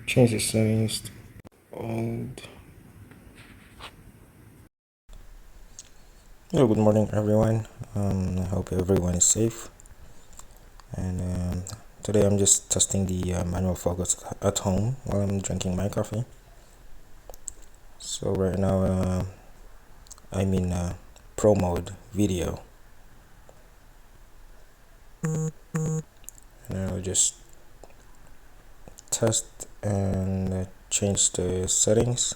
Change the settings to old. Hello, good morning everyone. I hope everyone is safe. And today I'm just testing the manual focus at home while I'm drinking my coffee. So right now I'm in pro mode video. And I'll just test and change the settings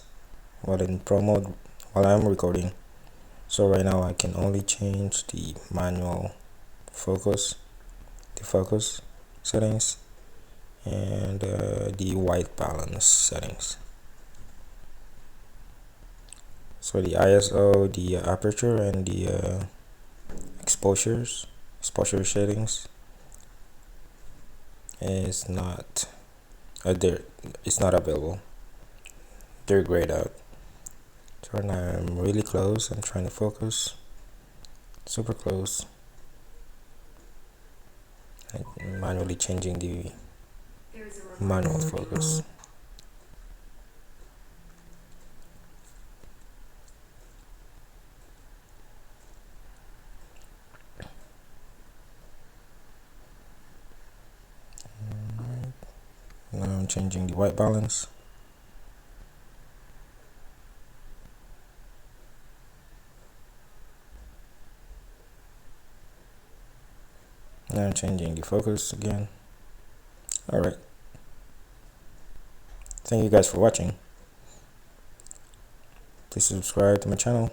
while in pro mode while I'm recording. So right now I can only change the manual focus, the focus settings, and the white balance settings. So the ISO, the aperture, and the exposure settings is not there. It's not available. They're grayed out. So now I'm really close. I'm trying to focus. Super close. I'm manually changing the manual focus. Now I'm changing the white balance. Now I'm changing the focus again. Alright. Thank you guys for watching. Please subscribe to my channel.